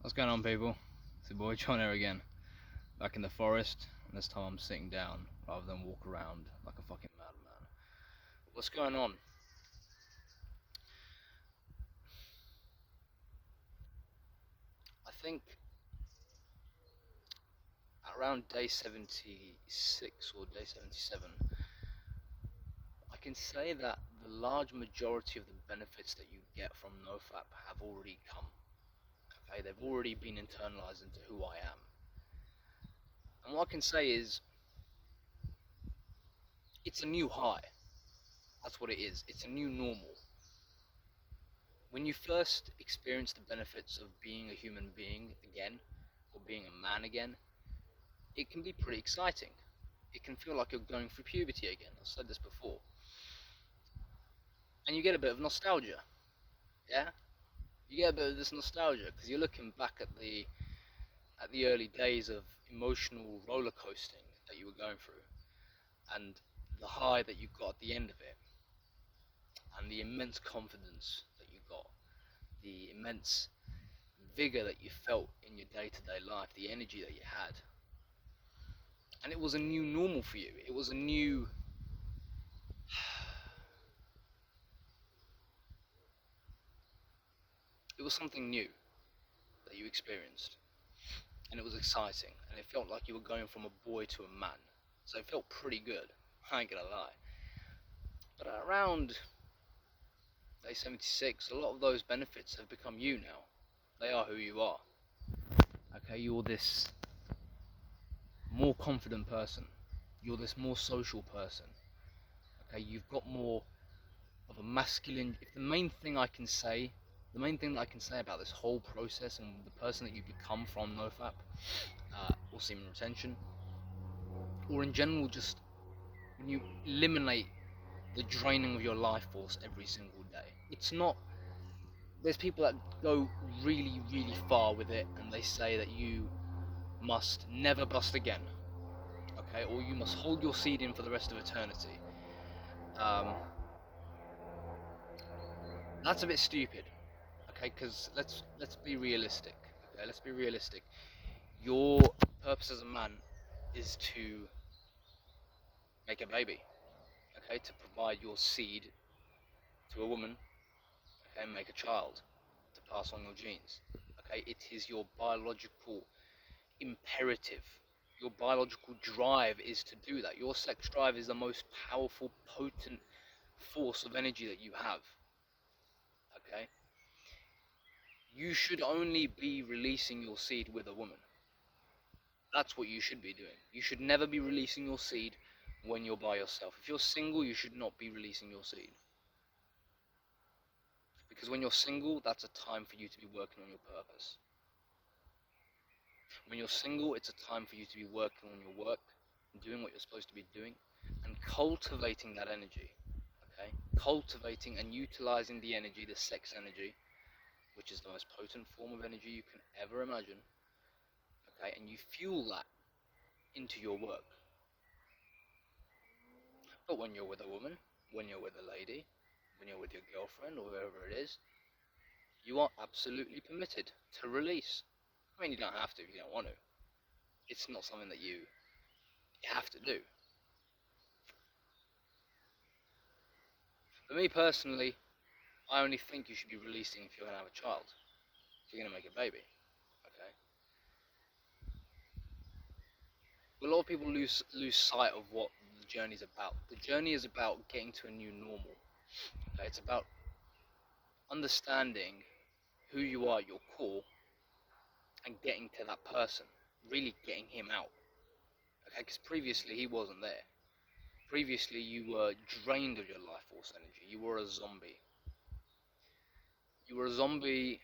What's going on, people? It's your boy John here again, back in the forest, and this time I'm sitting down rather than walk around like a fucking madman. What's going on? I think around day 76 or day 77, I can say that the large majority of the benefits that you get from NoFap have already come. Okay, they've already been internalized into who I am. And what I can say is, it's a new high. That's what it is. It's a new normal. When you first experience the benefits of being a human being again, or being a man again, it can be pretty exciting. It can feel like you're going through puberty again. I've said this before. And you get a bit of nostalgia. Yeah? You get a bit of this nostalgia because you're looking back at the early days of emotional roller coasting that you were going through, and the high that you got at the end of it, and the immense confidence that you got, the immense vigor that you felt in your day-to-day life, the energy that you had. And it was a new normal for you. It was a new it was something new that you experienced, and it was exciting, and it felt like you were going from a boy to a man. So it felt pretty good, I ain't gonna lie. But around day 76, a lot of those benefits have become you now. They are who you are. Okay, you're this more confident person. You're this more social person. Okay, you've got more of a masculine. If the main thing I can say, the main thing that I can say about this whole process and the person that you become from NoFap, or semen retention, or in general, just when you eliminate the draining of your life force every single day. It's not. There's people that go really, really far with it, and they say that you must never bust again, okay, or you must hold your seed in for the rest of eternity. Um, that's a bit stupid, okay, because let's be realistic. Okay, let's be realistic. Your purpose as a man is to make a baby, okay, to provide your seed to a woman, okay, and make a child, to pass on your genes. Okay, it is your biological imperative. Your biological drive is to do that. Your sex drive is the most powerful, potent force of energy that you have. Okay? You should only be releasing your seed with a woman. That's what you should be doing. You should never be releasing your seed when you're by yourself. If you're single, you should not be releasing your seed. Because when you're single, that's a time for you to be working on your purpose. When you're single, it's a time for you to be working on your work, doing what you're supposed to be doing, and cultivating that energy. Okay? Cultivating and utilizing the energy, the sex energy, which is the most potent form of energy you can ever imagine. Okay? And you fuel that into your work. But when you're with a woman, when you're with a lady, when you're with your girlfriend or whoever it is, you are absolutely permitted to release. I mean, you don't have to if you don't want to. It's not something that you have to do. For me personally, I only think you should be releasing if you're going to have a child, if you're going to make a baby. Okay. But a lot of people lose sight of what the journey is about. The journey is about getting to a new normal. Okay. It's about understanding who you are at your core and getting to that person, really getting him out. Okay. Because previously he wasn't there. Previously you were drained of your life force energy. You were a zombie. You were a zombie.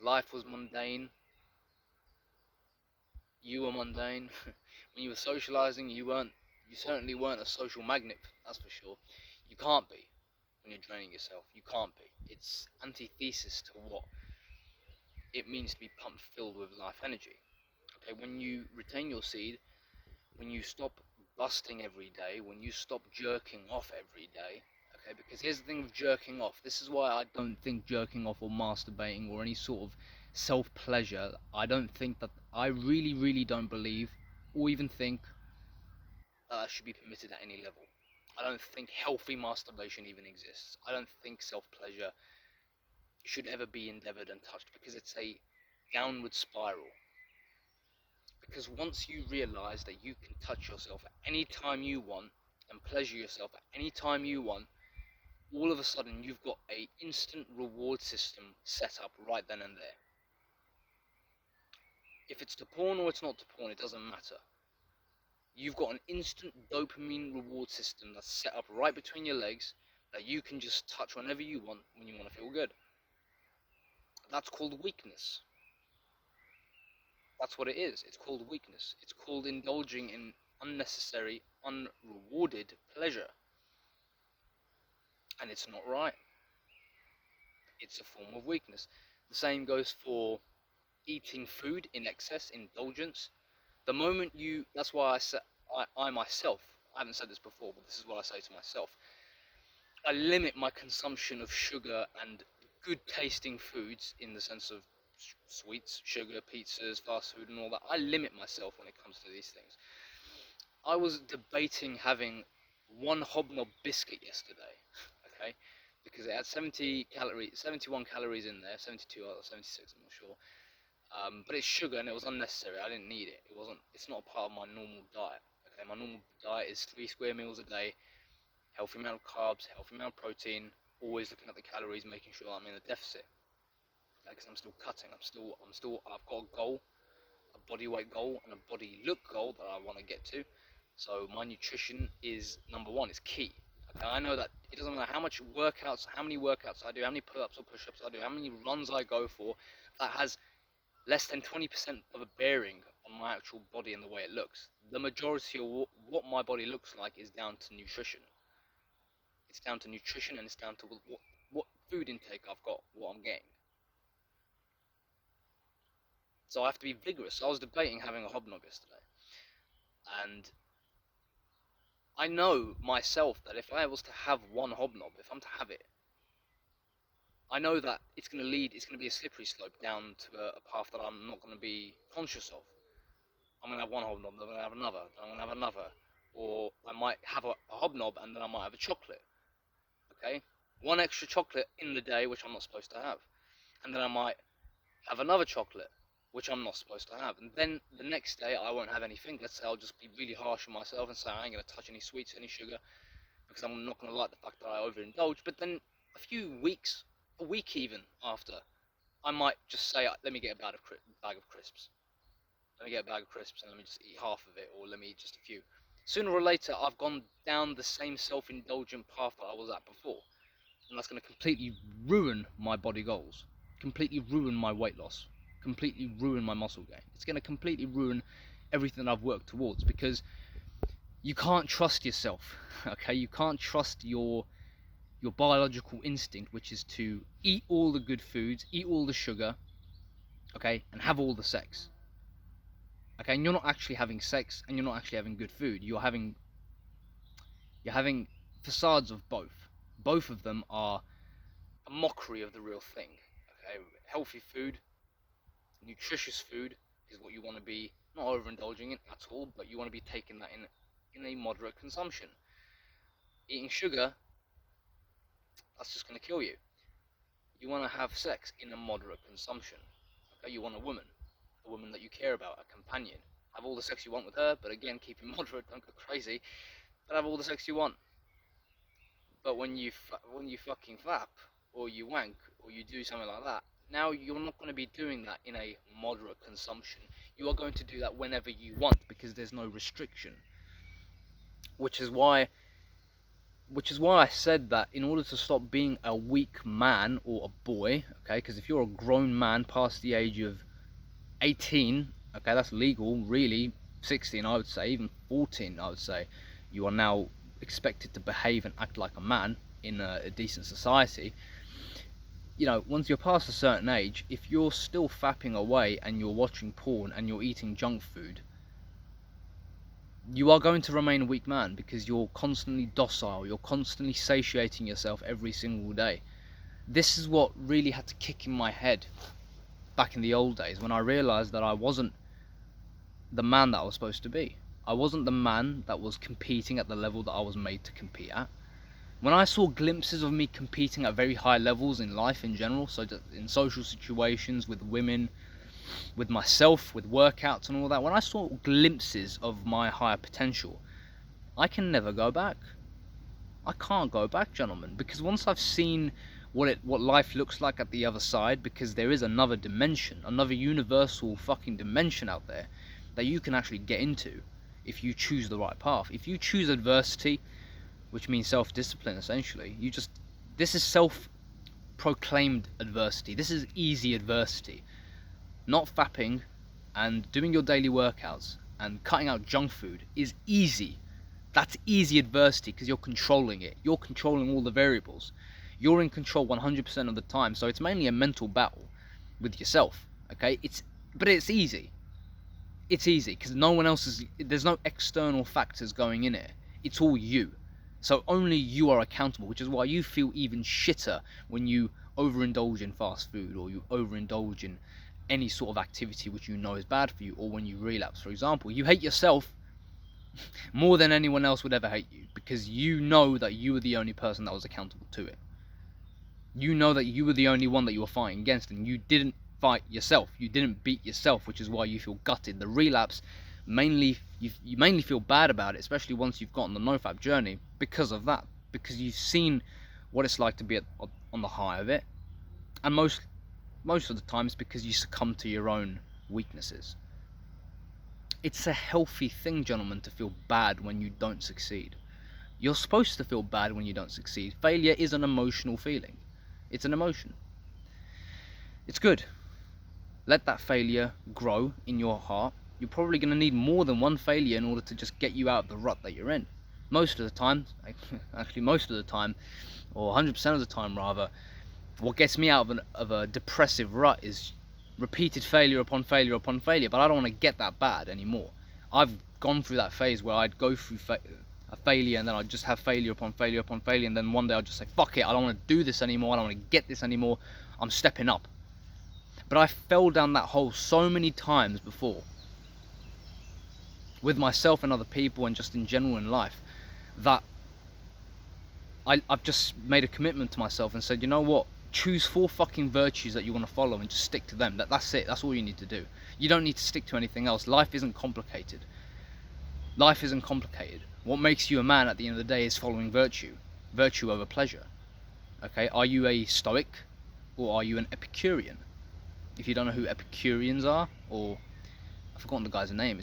Life was mundane. You were mundane. When you were socializing, you certainly weren't a social magnet, that's for sure. You can't be when you're draining yourself. You can't be. It's antithesis to what it means to be pumped filled with life energy. Okay, when you retain your seed, when you stop busting every day, when you stop jerking off every day, Okay, because here's the thing with jerking off. This is why I don't think jerking off or masturbating or any sort of self-pleasure, I don't think that, I really, really don't believe or even think that should be permitted at any level. I don't think healthy masturbation even exists. I don't think self-pleasure should ever be endeavored and touched, because it's a downward spiral. Because once you realize that you can touch yourself at any time you want and pleasure yourself at any time you want, all of a sudden you've got a instant reward system set up right then and there. If it's to porn or it's not to porn, it doesn't matter. You've got an instant dopamine reward system that's set up right between your legs that you can just touch whenever you want when you want to feel good. That's called weakness. That's what it is. It's called weakness. It's called indulging in unnecessary, unrewarded pleasure. And it's not right. It's a form of weakness. The same goes for eating food in excess, indulgence. The moment you, that's why I myself, I haven't said this before, but this is what I say to myself. I limit my consumption of sugar and good tasting foods in the sense of sweets, sugar, pizzas, fast food and all that. I limit myself when it comes to these things. I was debating having one Hobnob biscuit yesterday, okay, because it had 71 calories in there, 72 or 76, I'm not sure. But it's sugar and it was unnecessary. I didn't need it. It's not a part of my normal diet. Okay, my normal diet is 3 square meals a day, healthy amount of carbs, healthy amount of protein, always looking at the calories, making sure I'm in a deficit. Because I'm still cutting. I've got a goal, a body weight goal and a body look goal that I want to get to. So my nutrition is number one. It's key. Okay, I know that it doesn't matter how many workouts I do, how many pull-ups or push-ups I do, how many runs I go for, that has less than 20% of a bearing on my actual body and the way it looks. The majority of what my body looks like is down to nutrition. It's down to nutrition and it's down to what food intake I've got, what I'm getting. So I have to be vigorous. I was debating having a Hobnob yesterday. And I know myself that if I was to have one Hobnob, if I'm to have it, I know that it's going to be a slippery slope down to a path that I'm not going to be conscious of. I'm going to have one Hobnob, then I'm going to have another, then I'm going to have another. Or I might have a Hobnob and then I might have a chocolate. Okay? One extra chocolate in the day, which I'm not supposed to have. And then I might have another chocolate, which I'm not supposed to have. And then the next day I won't have anything. Let's say I'll just be really harsh on myself and say I ain't going to touch any sweets, any sugar, because I'm not going to like the fact that I overindulge. But then a week even after, I might just say, let me get a bag of crisps. Let me get a bag of crisps and let me just eat half of it, or let me eat just a few. Sooner or later, I've gone down the same self-indulgent path that I was at before. And that's going to completely ruin my body goals, completely ruin my weight loss, completely ruin my muscle gain. It's going to completely ruin everything I've worked towards, because you can't trust yourself, okay? You can't trust your biological instinct, which is to eat all the good foods, eat all the sugar, okay, and have all the sex. Okay, and you're not actually having sex and you're not actually having good food. You're having facades of both. Both of them are a mockery of the real thing. Okay, healthy food, nutritious food is what you want to be, not overindulging in at all, but you want to be taking that in a moderate consumption. Eating sugar, that's just going to kill you. You want to have sex in a moderate consumption. Okay, you want a woman that you care about, a companion. Have all the sex you want with her, but again, keep it moderate, don't go crazy, but have all the sex you want. But when you fucking fap, or you wank, or you do something like that, now you're not going to be doing that in a moderate consumption. You are going to do that whenever you want, because there's no restriction. Which is why I said that in order to stop being a weak man or a boy, okay, because if you're a grown man past the age of 18, okay, that's legal, really, 16 I would say, even 14 I would say, you are now expected to behave and act like a man in a decent society. You know, once you're past a certain age, if you're still fapping away and you're watching porn and you're eating junk food, you are going to remain a weak man because you're constantly docile, you're constantly satiating yourself every single day. This is what really had to kick in my head back in the old days, when I realised that I wasn't the man that I was supposed to be. I wasn't the man that was competing at the level that I was made to compete at. When I saw glimpses of me competing at very high levels in life in general, so in social situations, with women, with myself, with workouts and all that, when I saw glimpses of my higher potential, I can never go back. I can't go back, gentlemen, because once I've seen what life looks like at the other side, because there is another dimension, another universal fucking dimension out there that you can actually get into if you choose the right path. If you choose adversity, which means self-discipline, essentially, this is self-proclaimed adversity. This is easy adversity. Not fapping and doing your daily workouts and cutting out junk food is easy. That's easy adversity because you're controlling it. You're controlling all the variables. You're in control 100% of the time. So it's mainly a mental battle with yourself. Okay? But it's easy. It's easy because there's no external factors going in it. It's all you. So only you are accountable, which is why you feel even shitter when you overindulge in fast food, or you overindulge in any sort of activity which you know is bad for you, or when you relapse. For example, you hate yourself more than anyone else would ever hate you, because you know that you were the only person that was accountable to it. You know that you were the only one that you were fighting against, and you didn't fight yourself. You didn't beat yourself, which is why you feel gutted. The relapse, you mainly feel bad about it, especially once you've gotten the nofap journey, because of that, because you've seen what it's like to be on the high of it, and most of the time it's because you succumb to your own weaknesses. It's a healthy thing, gentlemen, to feel bad when you don't succeed. You're supposed to feel bad when you don't succeed. Failure is an emotional feeling. It's an emotion. It's good. Let that failure grow in your heart. You're probably going to need more than one failure in order to just get you out of the rut that you're in. Most of the time, or 100% of the time rather, what gets me out of a depressive rut is repeated failure upon failure upon failure. But I don't want to get that bad anymore. I've gone through that phase where I'd go through a failure, and then I'd just have failure upon failure upon failure, and then one day I'd just say, fuck it, I don't want to do this anymore, I don't want to get this anymore, I'm stepping up. But I fell down that hole so many times before, with myself and other people, and just in general in life, that I've just made a commitment to myself and said, you know what, choose 4 fucking virtues that you want to follow and just stick to them. That's it, that's all you need to do. You don't need to stick to anything else. Life isn't complicated. Life isn't complicated. What makes you a man at the end of the day is following virtue. Virtue over pleasure. Okay, are you a Stoic or are you an Epicurean? If you don't know who Epicureans are, or I've forgotten the guy's name,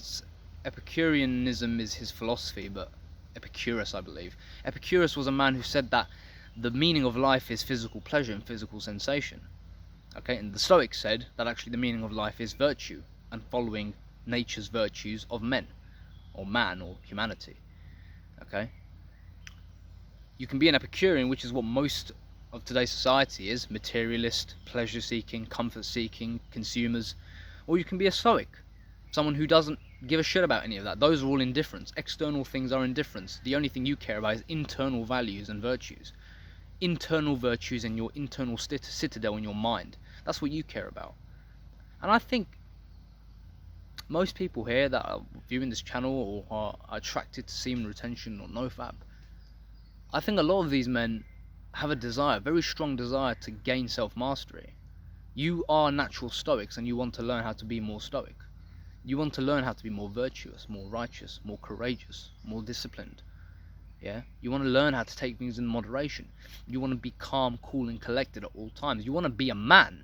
Epicureanism is his philosophy, but Epicurus, I believe. Epicurus was a man who said that the meaning of life is physical pleasure and physical sensation. Okay, and the Stoics said that actually the meaning of life is virtue and following nature's virtues of men, or man, or humanity. Okay, you can be an Epicurean, which is what most of today's society is: materialist, pleasure seeking, comfort seeking consumers, or you can be a Stoic, someone who doesn't give a shit about any of that. Those are all indifference. External things are indifference. The only thing you care about is internal values and virtues. Internal virtues and your internal citadel in your mind. That's what you care about. And I think most people here that are viewing this channel or are attracted to semen retention or nofap, I think a lot of these men have a very strong desire to gain self-mastery. You are natural Stoics and you want to learn how to be more Stoic. You want to learn how to be more virtuous, more righteous, more courageous, more disciplined. Yeah? You want to learn how to take things in moderation. You want to be calm, cool, and collected at all times. You want to be a man.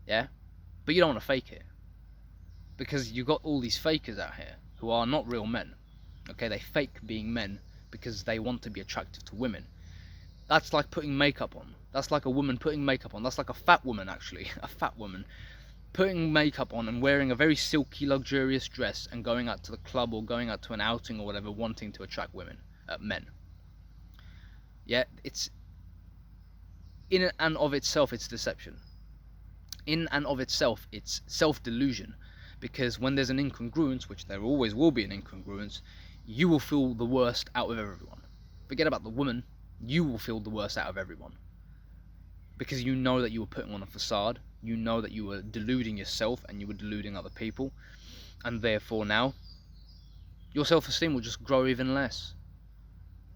Yeah? But you don't want to fake it. Because you've got all these fakers out here who are not real men. Okay? They fake being men because they want to be attractive to women. That's like putting makeup on. That's like a woman putting makeup on. That's like a fat woman, actually. A fat woman putting makeup on and wearing a very silky, luxurious dress and going out to the club or going out to an outing or whatever, wanting to attract men. Yeah, it's in and of itself, it's deception. In and of itself, it's self-delusion. Because when there's an incongruence, which there always will be an incongruence, you will feel the worst out of everyone. Forget about the woman, you will feel the worst out of everyone. Because you know that you were putting on a facade, you know that you were deluding yourself and you were deluding other people, and therefore now, your self-esteem will just grow even less.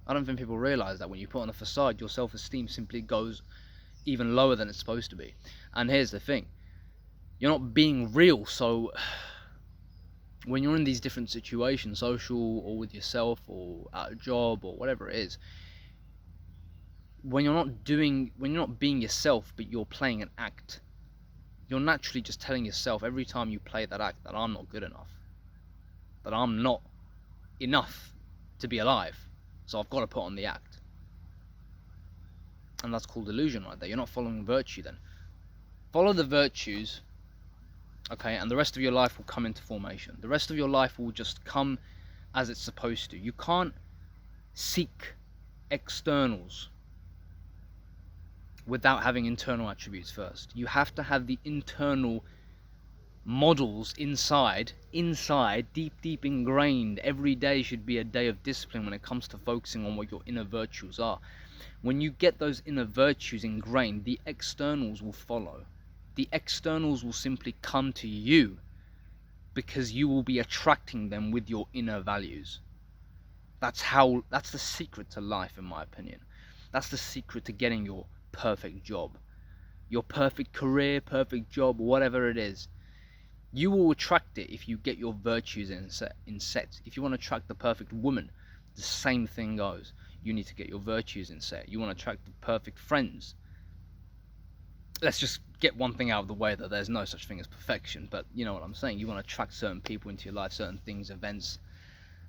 I don't think people realise that when you put on a facade, your self-esteem simply goes even lower than it's supposed to be. And here's the thing, you're not being real, so when you're in these different situations, social or with yourself or at a job or whatever it is, when you're not being yourself but you're playing an act, you're naturally just telling yourself every time you play that act that I'm not good enough, that I'm not enough to be alive, so I've got to put on the act. And that's called delusion right there. You're not following virtue then. Follow the virtues, okay, and the rest of your life will come into formation. The rest of your life will just come as it's supposed to. You can't seek externals without having internal attributes first. You have to have the internal models inside, deep ingrained. Every day should be a day of discipline when it comes to focusing on what your inner virtues are. When you get those inner virtues ingrained, the externals will follow. The externals will simply come to you because you will be attracting them with your inner values. That's the secret to life, in my opinion. That's the secret to getting your perfect job, your perfect career, perfect job, whatever it is. You will attract it if you get your virtues in set. If you want to attract the perfect woman, the same thing goes. You need to get your virtues in set. You want to attract the perfect friends. Let's just get one thing out of the way, that there's no such thing as perfection, but you know what I'm saying. You want to attract certain people into your life, certain things, events,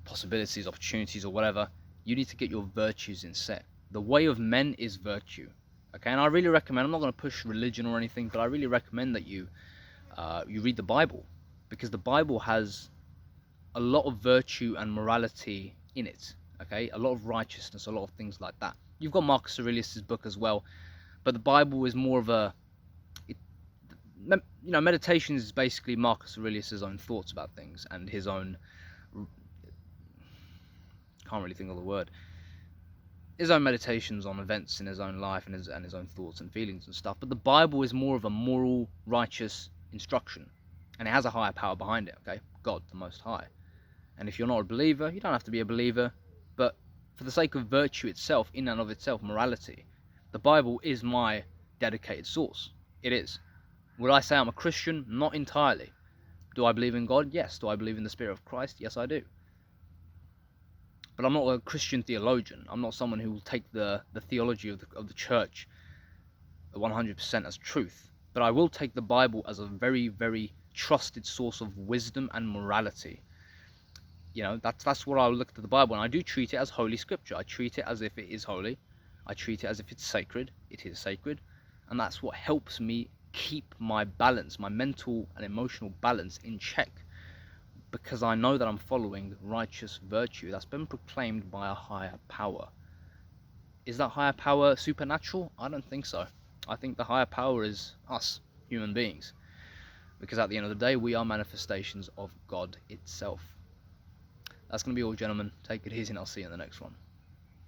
possibilities, opportunities, or whatever. You need to get your virtues in set. The way of men is virtue. Okay, and I really recommend, I'm not going to push religion or anything, but I really recommend that you read the Bible, because the Bible has a lot of virtue and morality in it. Okay, a lot of righteousness, a lot of things like that. You've got Marcus Aurelius' book as well, but the Bible is more of a, meditation is basically Marcus Aurelius' own thoughts about things and his own, can't really think of the word, his own meditations on events in his own life and his own thoughts and feelings and stuff. But the Bible is more of a moral, righteous instruction, and it has a higher power behind it. Okay, God, the Most High. And if you're not a believer, you don't have to be a believer, but for the sake of virtue itself, in and of itself, morality, the Bible is my dedicated source. It is. Would I say I'm a Christian? Not entirely. Do I believe in God? Yes. Do I believe in the Spirit of Christ? Yes, I do. But I'm not a Christian theologian. I'm not someone who will take the theology of the church 100% as truth. But I will take the Bible as a very, very trusted source of wisdom and morality. That's what I look at the Bible, and I do treat it as holy scripture. I treat it as if it is holy. I treat it as if it's sacred. It is sacred. And that's what helps me keep my balance, my mental and emotional balance in check, because I know that I'm following righteous virtue that's been proclaimed by a higher power. Is that higher power supernatural? I don't think so. I think the higher power is us, human beings, because at the end of the day, we are manifestations of God itself. That's going to be all, gentlemen. Take it easy, and I'll see you in the next one.